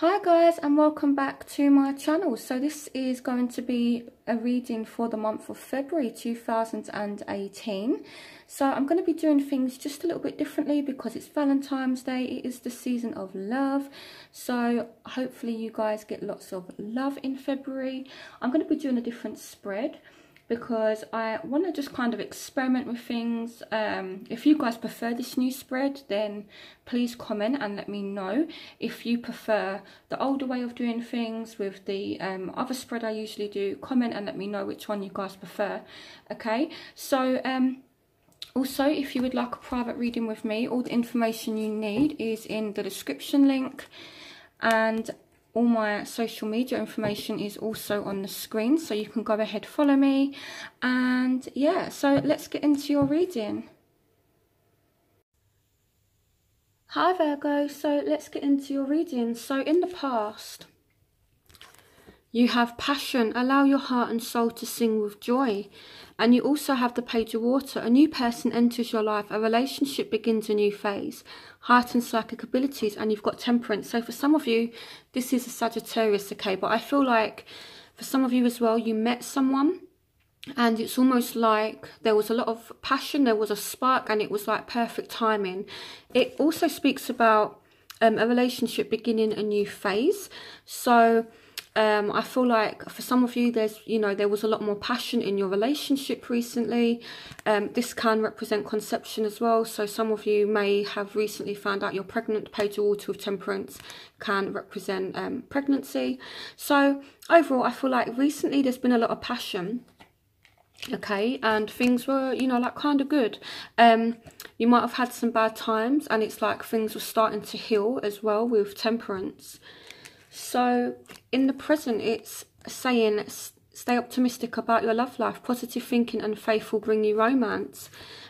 Hi guys, and welcome back to my channel. So this is going to be a reading for the month of February 2018. So I'm going to be doing things just a little bit differently because it's Valentine's Day. It is the season of love, so hopefully you guys get lots of love in February. I'm going to be doing a different spread because I want to just kind of experiment with things. If you guys prefer this new spread, then please comment and let me know. If you prefer the older way of doing things with the other spread I usually do, comment and let me know which one you guys prefer. Okay, so also, if you would like a private reading with me, all the information you need is in the description link, and all my social media information is also on the screen, so you can go ahead, follow me. And yeah, so let's get into your reading. Hi Virgo, so let's get into your reading. So in the past, you have passion, allow your heart and soul to sing with joy. And you also have the Page of Water. A new person enters your life, a relationship begins a new phase, heightened psychic abilities, and you've got Temperance. So for some of you, this is a Sagittarius, okay? But I feel like for some of you as well, you met someone and it's almost like there was a lot of passion, there was a spark, and it was like perfect timing. It also speaks about a relationship beginning a new phase. So I feel like for some of you, there was a lot more passion in your relationship recently. This can represent conception as well. So some of you may have recently found out you're pregnant. Page of Water with Temperance can represent pregnancy. So overall, I feel like recently there's been a lot of passion. Okay, and things were, like kind of good. You might have had some bad times, and it's like things were starting to heal as well with Temperance. So in the present, it's saying stay optimistic about your love life. Positive thinking and faith will bring you romance.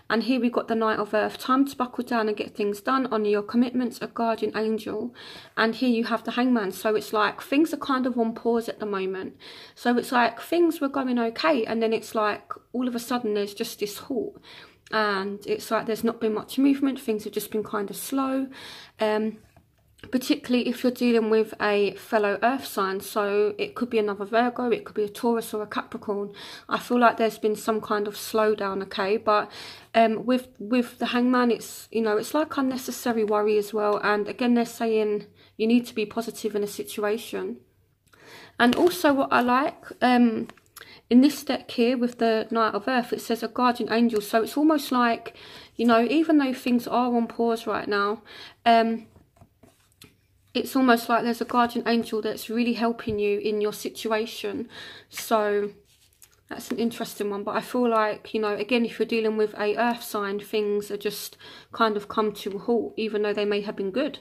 And here we got the Knight of Earth. Time to buckle down and get things done. Honour your commitments, a guardian angel. And here you have the Hangman. So it's like things are kind of on pause at the moment. So it's like things were going okay, and then it's like all of a sudden there's just this halt. And it's like there's not been much movement. Things have just been kind of slow. Particularly if you're dealing with a fellow earth sign, so it could be another Virgo, it could be a Taurus or a Capricorn. I feel like there's been some kind of slowdown, okay? But with the Hangman, it's it's like unnecessary worry as well. And again, they're saying you need to be positive in a situation. And also what I like in this deck here with the Knight of Earth, it says a guardian angel. So it's almost like, even though things are on pause right now, it's almost like there's a guardian angel that's really helping you in your situation. So that's an interesting one. But I feel like, again, if you're dealing with a earth sign, things are just kind of come to a halt, even though they may have been good.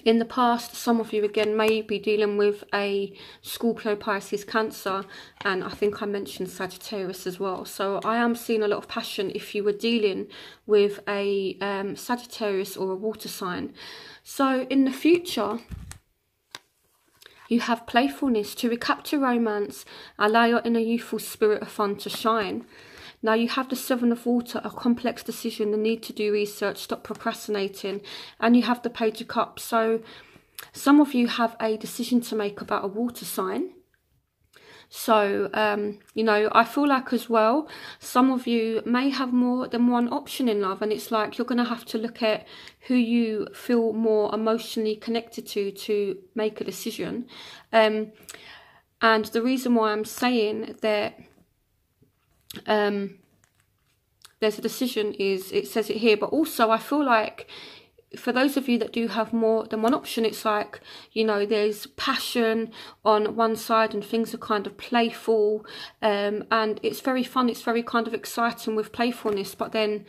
In the past, some of you, again, may be dealing with a Scorpio, Pisces, Cancer, and I think I mentioned Sagittarius as well. So I am seeing a lot of passion if you were dealing with a Sagittarius or a water sign. So in the future, you have playfulness to recapture romance, allow your inner youthful spirit of fun to shine. Now you have the Seven of Water, a complex decision, the need to do research, stop procrastinating, and you have the Page of Cups. So some of you have a decision to make about a water sign. So, I feel like as well, some of you may have more than one option in love, and it's like you're going to have to look at who you feel more emotionally connected to make a decision. And the reason why I'm saying that there's a decision is, it says it here, but also I feel like for those of you that do have more than one option, it's like, there's passion on one side and things are kind of playful, and it's very fun, it's very kind of exciting with playfulness. But then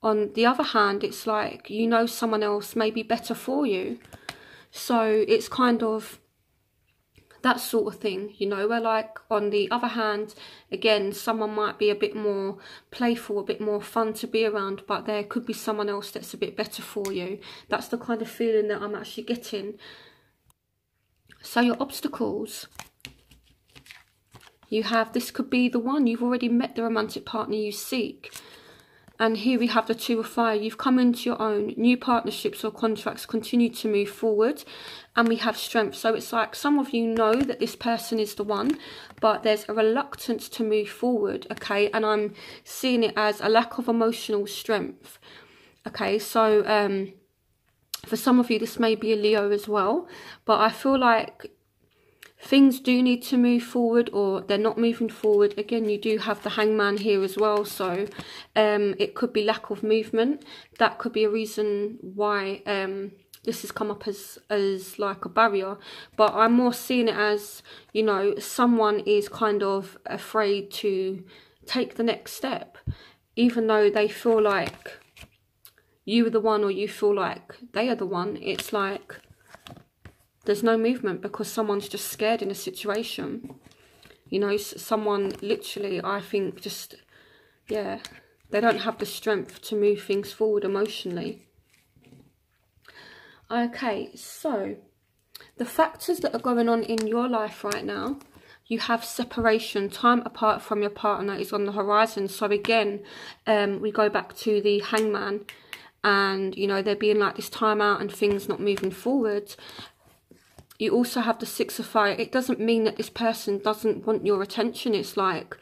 on the other hand, it's like, someone else may be better for you. So it's kind of that sort of thing, where like on the other hand, again, someone might be a bit more playful, a bit more fun to be around, but there could be someone else that's a bit better for you. That's the kind of feeling that I'm actually getting. So your obstacles, you have, this could be the one, you've already met the romantic partner you seek. And here we have the Two of Fire. You've come into your own. New partnerships or contracts continue to move forward. And we have Strength. So it's like some of you know that this person is the one, but there's a reluctance to move forward, okay? And I'm seeing it as a lack of emotional strength, okay? So for some of you, this may be a Leo as well, but I feel like things do need to move forward, or they're not moving forward. Again, you do have the Hangman here as well, so it could be lack of movement. That could be a reason why this has come up as like a barrier. But I'm more seeing it as, you know, someone is kind of afraid to take the next step, even though they feel like you are the one, or you feel like they are the one. It's like there's no movement because someone's just scared in a situation. You know, someone literally, I think, just, yeah, they don't have the strength to move things forward emotionally. Okay, so the factors that are going on in your life right now, you have separation. Time apart from your partner is on the horizon. So again, we go back to the Hangman, and, you know, there being like this time out and things not moving forward. You also have the Six of Fire. It doesn't mean that this person doesn't want your attention. It's like,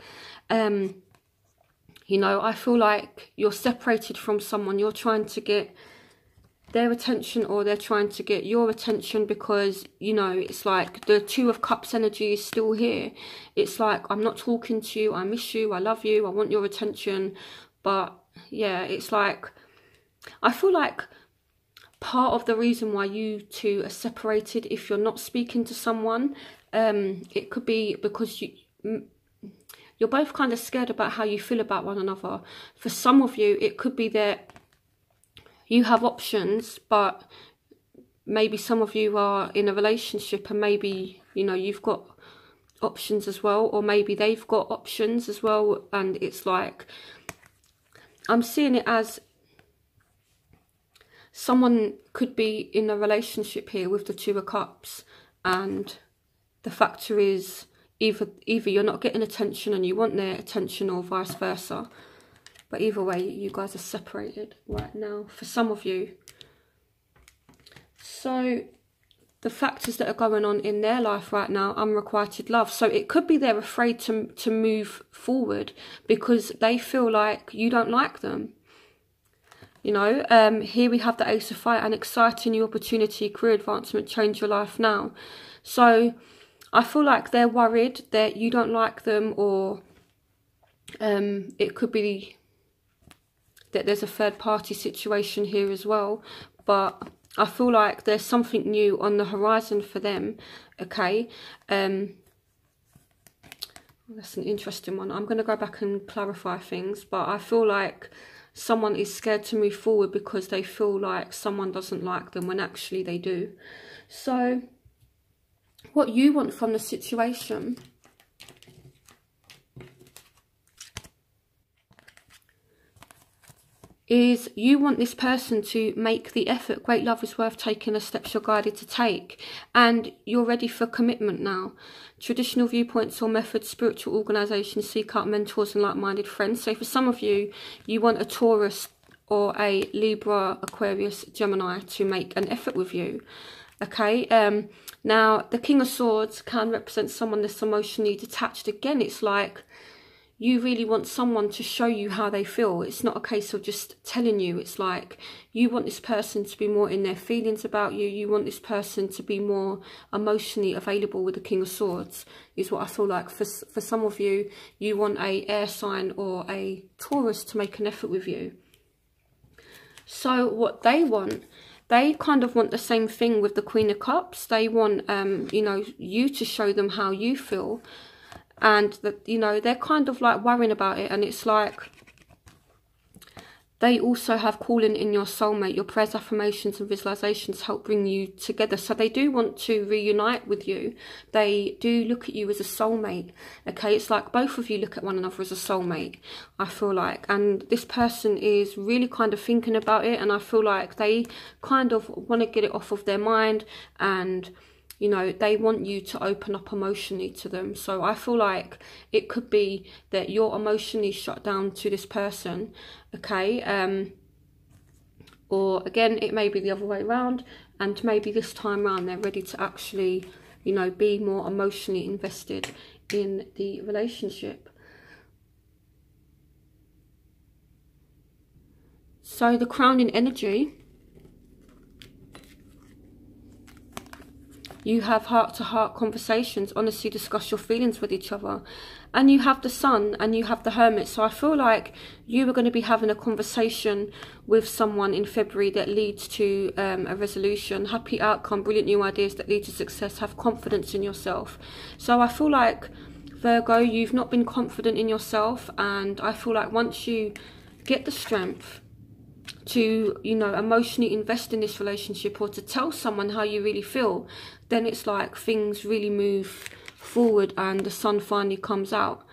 you know, I feel like you're separated from someone. You're trying to get their attention, or they're trying to get your attention, because, you know, it's like the Two of Cups energy is still here. It's like, I'm not talking to you. I miss you. I love you. I want your attention. But yeah, it's like, I feel like part of the reason why you two are separated, if you're not speaking to someone, it could be because you're both kind of scared about how you feel about one another. For some of you, it could be that you have options, but maybe some of you are in a relationship, and maybe, you know, you've got options as well, or maybe they've got options as well. And it's like, I'm seeing it as someone could be in a relationship here with the Two of Cups, and the factor is either you're not getting attention and you want their attention, or vice versa. But either way, you guys are separated right now for some of you. So the factors that are going on in their life right now, unrequited love. So it could be they're afraid to move forward because they feel like you don't like them. You know, here we have the Ace of Fire, an exciting new opportunity, career advancement, change your life now. So I feel like they're worried that you don't like them, or it could be that there's a third party situation here as well. But I feel like there's something new on the horizon for them, okay? That's an interesting one. I'm going to go back and clarify things, but I feel like someone is scared to move forward because they feel like someone doesn't like them when actually they do. So what you want from the situation is you want this person to make the effort. Great love is worth taking the steps you're guided to take, and you're ready for commitment now. Traditional viewpoints or methods, spiritual organisations, seek out mentors and like-minded friends. So for some of you, you want a Taurus or a Libra, Aquarius, Gemini to make an effort with you, okay? Now the King of Swords can represent someone that's emotionally detached. Again, it's like you really want someone to show you how they feel. It's not a case of just telling you. It's like you want this person to be more in their feelings about you. You want this person to be more emotionally available with the King of Swords, is what I feel like. For some of you, you want a air sign or a Taurus to make an effort with you. So what they want, they kind of want the same thing with the Queen of Cups. They want, you know, you to show them how you feel. And that, you know, they're kind of like worrying about it. And it's like they also have calling in your soulmate. Your prayers, affirmations and visualizations help bring you together. So they do want to reunite with you. They do look at you as a soulmate. Okay, it's like both of you look at one another as a soulmate, I feel like. And this person is really kind of thinking about it. And I feel like they kind of want to get it off of their mind. And, you know, they want you to open up emotionally to them. So I feel like it could be that you're emotionally shut down to this person, okay? Or again, it may be the other way around, and maybe this time around they're ready to actually, you know, be more emotionally invested in the relationship. So the crowning energy, you have heart-to-heart conversations, honestly discuss your feelings with each other. And you have the Sun and you have the Hermit. So I feel like you are going to be having a conversation with someone in February that leads to a resolution, happy outcome, brilliant new ideas that lead to success. Have confidence in yourself. So I feel like, Virgo, you've not been confident in yourself. And I feel like once you get the strength to, you know, emotionally invest in this relationship, or to tell someone how you really feel, then it's like things really move forward and the sun finally comes out.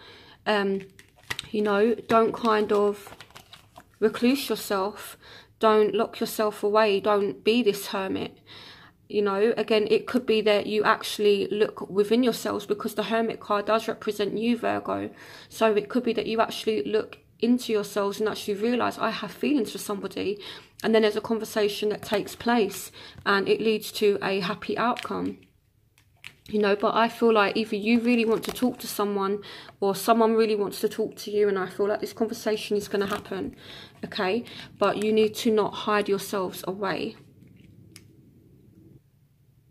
You know, don't kind of recluse yourself, don't lock yourself away, don't be this hermit. You know, again, it could be that you actually look within yourselves, because the Hermit card does represent you, Virgo. So it could be that you actually look into yourselves and actually realize, I have feelings for somebody, and then there's a conversation that takes place and it leads to a happy outcome. You know, but I feel like either you really want to talk to someone, or someone really wants to talk to you, and I feel like this conversation is going to happen, okay? But you need to not hide yourselves away.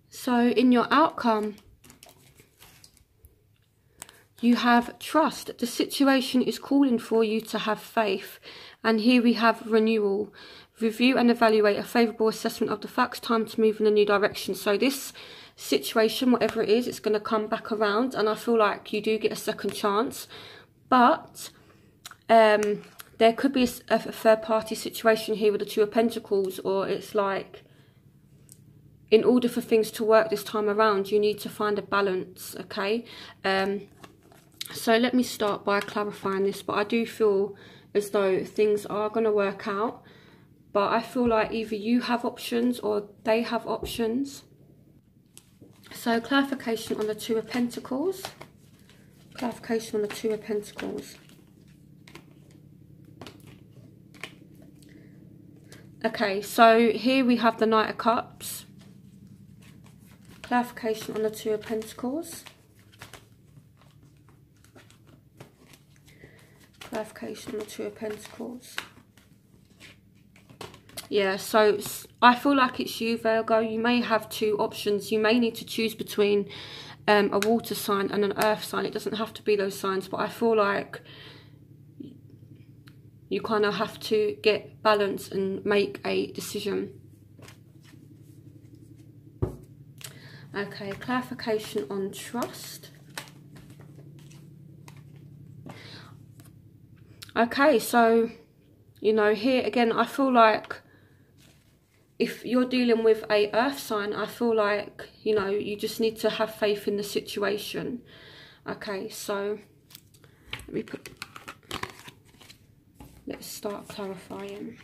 So in your outcome, you have trust. The situation is calling for you to have faith. And here we have renewal. Review and evaluate a favourable assessment of the facts. Time to move in a new direction. So this situation, whatever it is, it's going to come back around. And I feel like you do get a second chance. But there could be a third party situation here with the Two of Pentacles. Or it's like, in order for things to work this time around, you need to find a balance, okay? So let me start by clarifying this, but I do feel as though things are going to work out. But I feel like either you have options or they have options. So clarification on the Two of Pentacles. Clarification on the Two of Pentacles. Okay, so here we have the Knight of Cups. Clarification on the Two of Pentacles. Clarification on the Two of Pentacles. Yeah, so I feel like it's you, Virgo. You may have two options. You may need to choose between a water sign and an earth sign. It doesn't have to be those signs, but I feel like you kind of have to get balance and make a decision. Okay, clarification on trust. Okay, so, you know, here again, I feel like if you're dealing with a earth sign, I feel like, you know, you just need to have faith in the situation. Okay, so let's start clarifying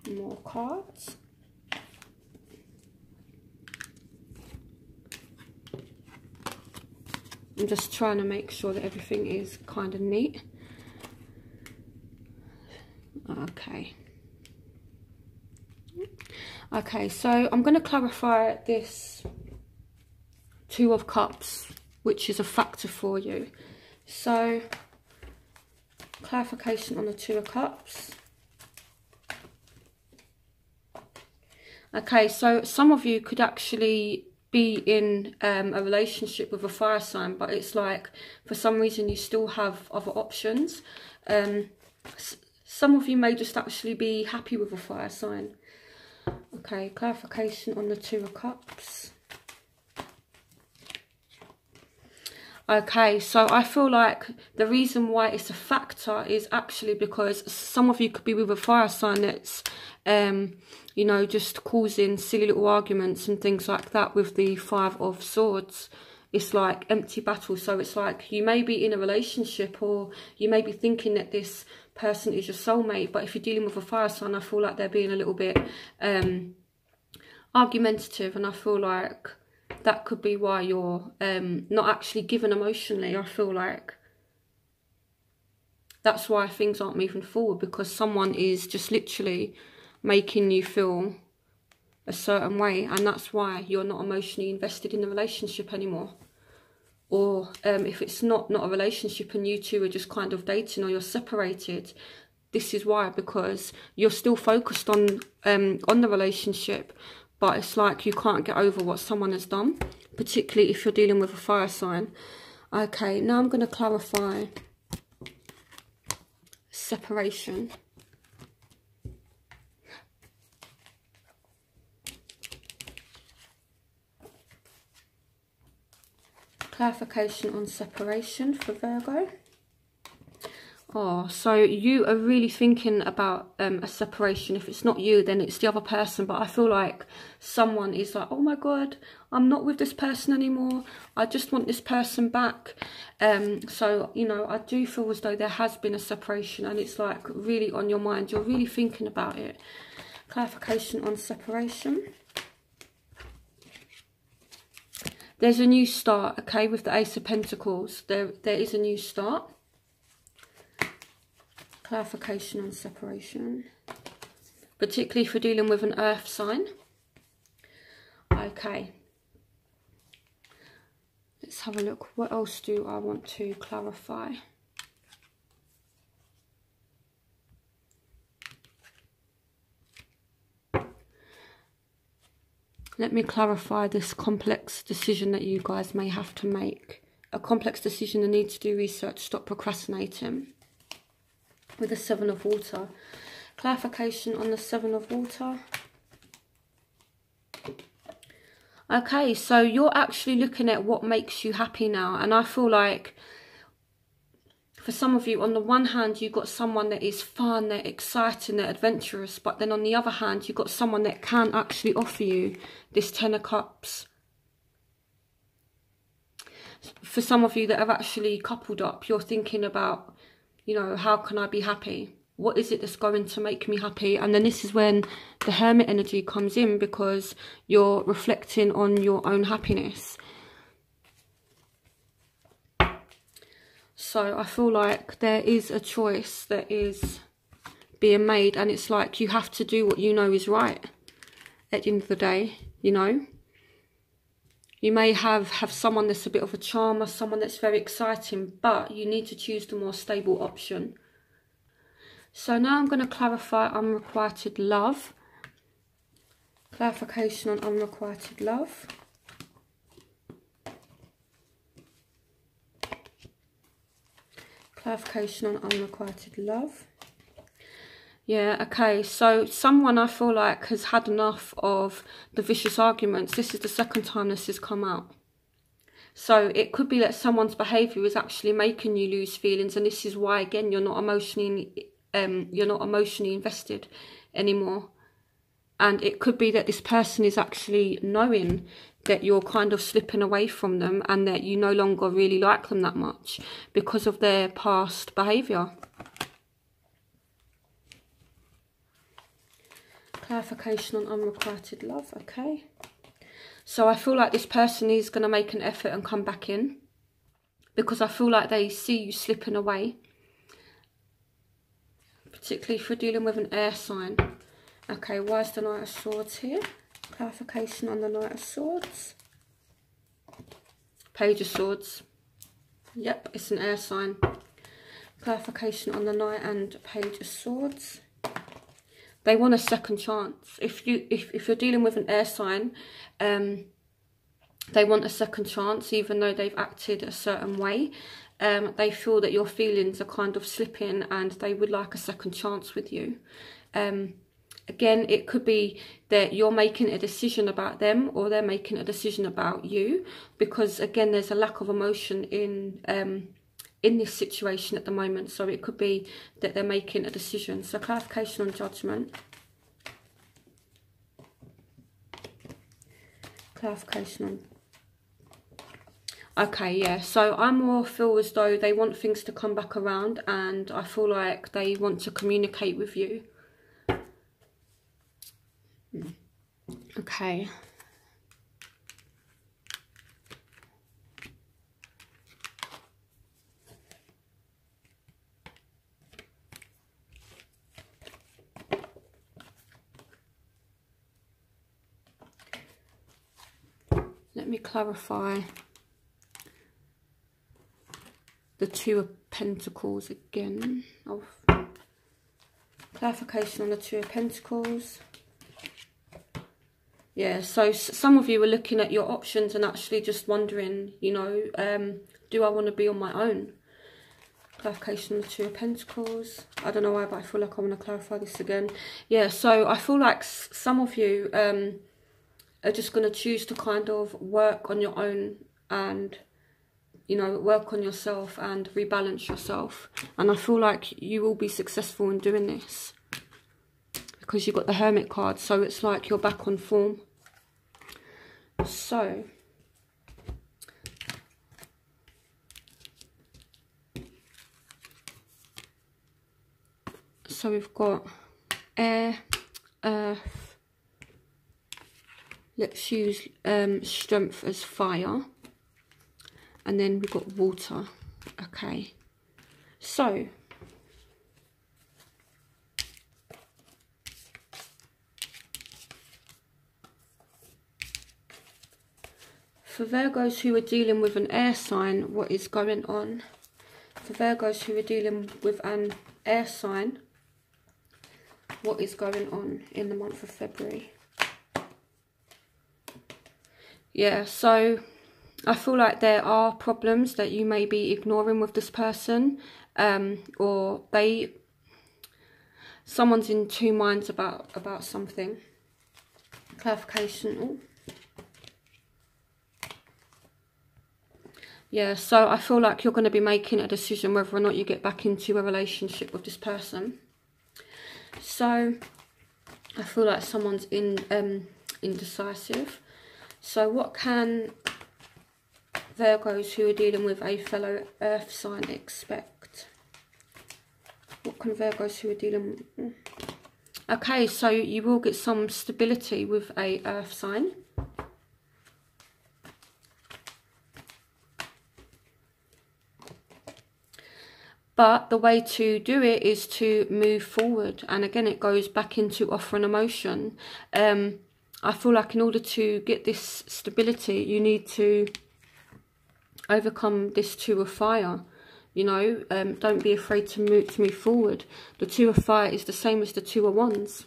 more cards. I'm just trying to make sure that everything is kind of neat. Okay. Okay, so I'm going to clarify this Two of Cups, which is a factor for you. So, clarification on the Two of Cups. Okay, so some of you could actually be in a relationship with a fire sign, but it's like for some reason you still have other options. Some of you may just actually be happy with a fire sign. Okay, clarification on the Two of Cups. Okay, so I feel like the reason why it's a factor is actually because some of you could be with a fire sign that's, you know, just causing silly little arguments and things like that with the Five of Swords. It's like empty battle. So it's like you may be in a relationship, or you may be thinking that this person is your soulmate, but if you're dealing with a fire sign, I feel like they're being a little bit argumentative, and I feel like that could be why you're not actually given emotionally. I feel like that's why things aren't moving forward, because someone is just literally making you feel a certain way, and that's why you're not emotionally invested in the relationship anymore. Or if it's not a relationship and you two are just kind of dating, or you're separated, this is why, because you're still focused on the relationship, but it's like you can't get over what someone has done, particularly if you're dealing with a fire sign. Okay, now I'm going to clarify separation. Clarification on separation for Virgo. Oh, so you are really thinking about a separation. If it's not you, then it's the other person. But I feel like someone is like, oh my God, I'm not with this person anymore. I just want this person back. So, you know, I do feel as though there has been a separation, and it's like really on your mind. You're really thinking about it. Clarification on separation. There's a new start, okay, with the Ace of Pentacles. There is a new start. Clarification on separation, particularly if you're dealing with an earth sign. Okay, let's have a look. What else do I want to clarify? Let me clarify this complex decision that you guys may have to make. A complex decision, the need to do research, stop procrastinating. With the Seven of Water. Clarification on the Seven of Water. Okay, so you're actually looking at what makes you happy now. And I feel like for some of you, on the one hand, you've got someone that is fun, they're exciting, they're adventurous. But then on the other hand, you've got someone that can actually offer you this Ten of Cups. For some of you that have actually coupled up, you're thinking about, you know, how can I be happy? What is it that's going to make me happy? And then this is when the Hermit energy comes in, because you're reflecting on your own happiness. So I feel like there is a choice that is being made, and it's like you have to do what you know is right at the end of the day, you know. You may have someone that's a bit of a charmer, someone that's very exciting, but you need to choose the more stable option. So now I'm going to clarify unrequited love. Clarification on unrequited love. Clarification on unrequited love. Yeah, okay, so someone I feel like has had enough of the vicious arguments. This is the second time this has come out. So it could be that someone's behaviour is actually making you lose feelings, and this is why, again, you're not emotionally invested anymore. And it could be that this person is actually knowing that you're kind of slipping away from them, and that you no longer really like them that much because of their past behaviour. Clarification on unrequited love, okay. So I feel like this person is going to make an effort and come back in, because I feel like they see you slipping away. Particularly if you're dealing with an air sign. Okay, why is the Knight of Swords here? Clarification on the Knight of Swords. Page of Swords. Yep, it's an air sign. Clarification on the Knight and Page of Swords. They want a second chance. If you're dealing with an air sign, they want a second chance, even though they've acted a certain way. They feel that your feelings are kind of slipping, and they would like a second chance with you. Again, it could be that you're making a decision about them, or they're making a decision about you, because again, there's a lack of emotion in this situation at the moment. So it could be that they're making a decision. So clarification on Judgment. Clarification on... Okay, yeah, so I more feel as though they want things to come back around, and I feel like they want to communicate with you. Okay. Let me clarify the Two of Pentacles again. Oh, clarification on the Two of Pentacles. Yeah, so some of you are looking at your options and actually just wondering, you know, do I want to be on my own? Clarification on the Two of Pentacles. I don't know why, but I feel like I want to clarify this again. Yeah, so I feel like some of you are just going to choose to kind of work on your own and, you know, work on yourself and rebalance yourself. And I feel like you will be successful in doing this because you've got the Hermit card. So it's like you're back on form. So we've got air, earth. Let's use strength as fire. And then we've got water. Okay. So for Virgos who are dealing with an air sign, what is going on? For Virgos who are dealing with an air sign, what is going on in the month of February? Yeah, so I feel like there are problems that you may be ignoring with this person, or someone's in two minds about something. Clarification. Ooh. Yeah, so I feel like you're going to be making a decision whether or not you get back into a relationship with this person. So I feel like someone's indecisive. So what can Virgos who are dealing with a fellow earth sign expect? What can Virgos who are dealing with... Okay, so you will get some stability with a earth sign. But the way to do it is to move forward. And again, it goes back into offering emotion. I feel like in order to get this stability, you need to overcome this Two of Fire. You know, don't be afraid to move forward. The Two of Fire is the same as the Two of Wands.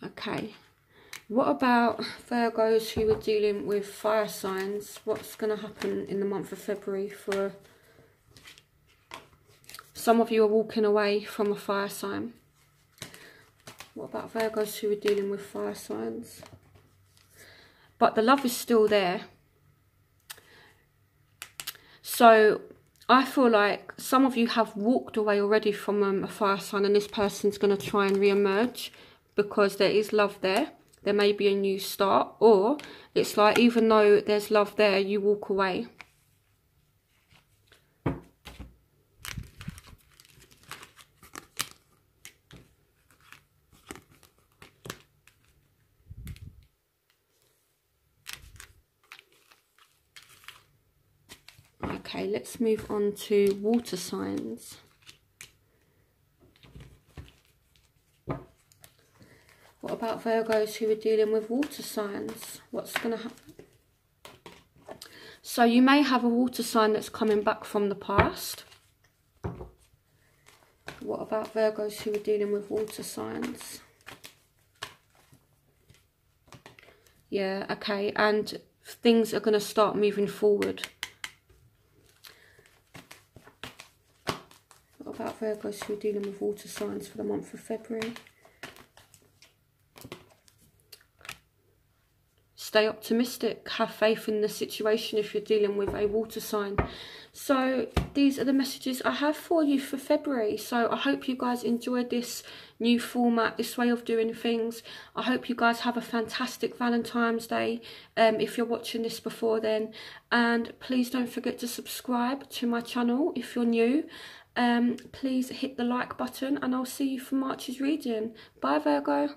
Okay. What about Virgos who are dealing with fire signs? What's going to happen in the month of February for... Some of you are walking away from a fire sign. What about Virgos who are dealing with fire signs? But the love is still there. So I feel like some of you have walked away already from a fire sign, and this person's going to try and re-emerge because there is love there. There may be a new start, or it's like even though there's love there, you walk away. Okay, let's move on to water signs. What about Virgos who are dealing with water signs? What's going to happen? So you may have a water sign that's coming back from the past. What about Virgos who are dealing with water signs? Yeah, okay, and things are going to start moving forward. What about Virgos who are dealing with water signs for the month of February? Stay optimistic. Have faith in the situation if you're dealing with a water sign. So these are the messages I have for you for February. So I hope you guys enjoyed this new format, this way of doing things. I hope you guys have a fantastic Valentine's Day if you're watching this before then. And please don't forget to subscribe to my channel if you're new. Please hit the like button, and I'll see you for March's reading. Bye, Virgo.